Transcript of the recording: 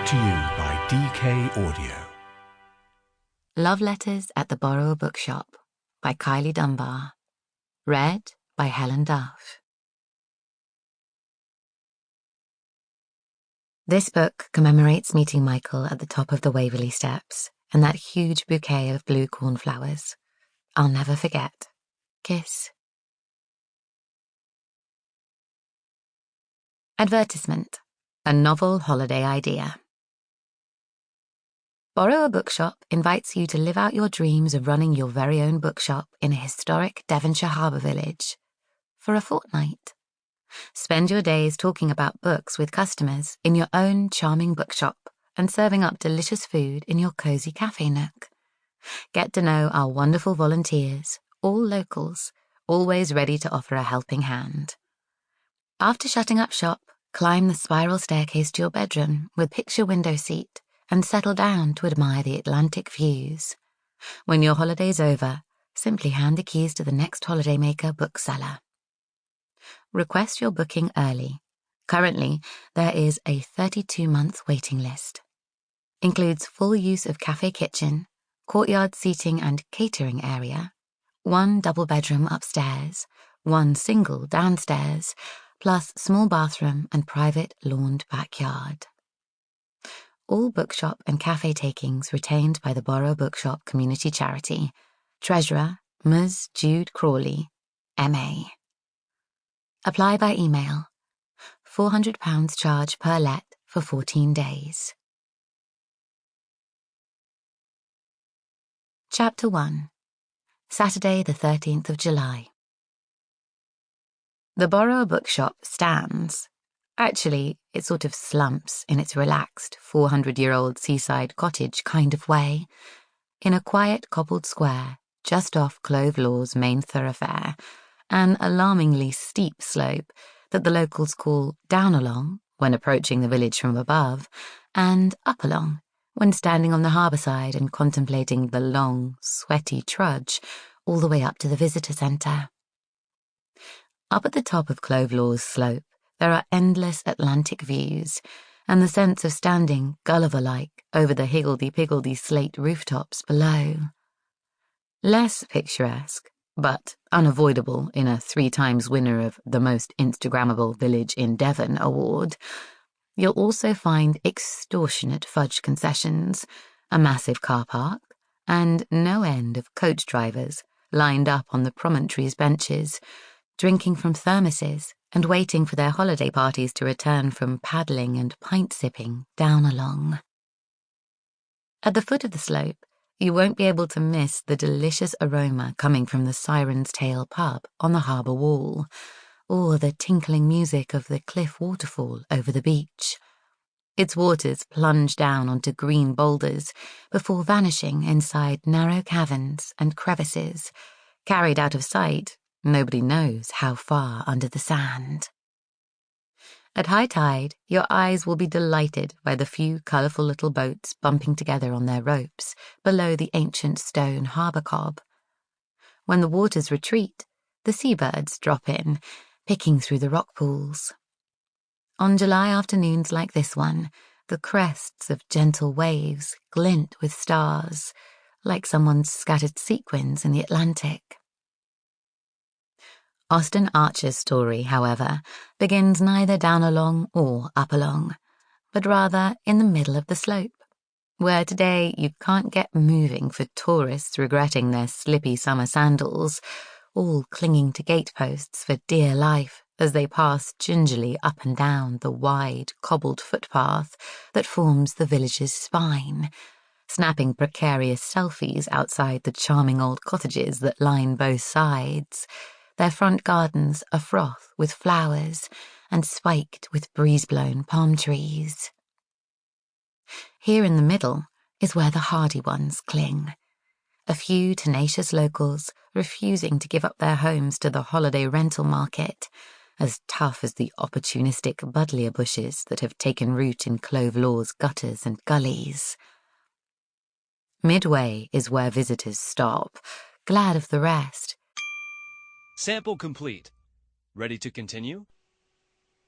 Brought to you by DK Audio. Love Letters at the Borrow-A-Bookshop by Kylie Dunbar. Read by Helen Duff. This book commemorates meeting Michael at the top of the Waverley Steps and that huge bouquet of blue cornflowers. I'll never forget. Kiss. Advertisement. A novel holiday idea. Borrow-A-Bookshop invites you to live out your dreams of running your very own bookshop in a historic Devonshire harbour village for a fortnight. Spend your days talking about books with customers in your own charming bookshop and serving up delicious food in your cosy cafe nook. Get to know our wonderful volunteers, all locals, always ready to offer a helping hand. After shutting up shop, climb the spiral staircase to your bedroom with picture window seat and settle down to admire the Atlantic views. When your holiday's over, simply hand the keys to the next holidaymaker bookseller. Request your booking early. Currently, there is a 32-month waiting list. Includes full use of cafe kitchen, courtyard seating and catering area, 1 double bedroom upstairs, 1 single downstairs, plus small bathroom and private lawned backyard. All bookshop and cafe takings retained by the Borrow-A-Bookshop Community Charity. Treasurer, Ms. Jude Crawley, M.A. Apply by email. £400 charge per let for 14 days. Chapter 1. Saturday the 13th of July. The Borrow-A-Bookshop stands. Actually, it sort of slumps in its relaxed 400-year-old seaside cottage kind of way, in a quiet cobbled square just off Clove Law's main thoroughfare, an alarmingly steep slope that the locals call down along when approaching the village from above, and up along when standing on the harbour side and contemplating the long, sweaty trudge all the way up to the visitor centre. Up at the top of Clove Law's slope, there are endless Atlantic views, and the sense of standing Gulliver-like over the higgledy-piggledy slate rooftops below. Less picturesque, but unavoidable in a 3-times winner of the Most Instagrammable Village in Devon award, you'll also find extortionate fudge concessions, a massive car park, and no end of coach drivers lined up on the promontory's benches, drinking from thermoses and waiting for their holiday parties to return from paddling and pint-sipping down along. At the foot of the slope, you won't be able to miss the delicious aroma coming from the Siren's Tail pub on the harbour wall, or the tinkling music of the cliff waterfall over the beach. Its waters plunge down onto green boulders before vanishing inside narrow caverns and crevices, carried out of sight nobody knows how far under the sand. At high tide, your eyes will be delighted by the few colourful little boats bumping together on their ropes below the ancient stone harbour cob. When the waters retreat, the seabirds drop in, picking through the rock pools. On July afternoons like this one, the crests of gentle waves glint with stars, like someone's scattered sequins in the Atlantic. Austen Archer's story, however, begins neither down along or up along, but rather in the middle of the slope, where today you can't get moving for tourists regretting their slippy summer sandals, all clinging to gateposts for dear life as they pass gingerly up and down the wide, cobbled footpath that forms the village's spine, snapping precarious selfies outside the charming old cottages that line both sides, their front gardens afroth with flowers and spiked with breeze-blown palm trees. Here in the middle is where the hardy ones cling, a few tenacious locals refusing to give up their homes to the holiday rental market, as tough as the opportunistic buddleia bushes that have taken root in Clove Law's gutters and gullies. Midway is where visitors stop, glad of the rest. Sample complete. Ready to continue?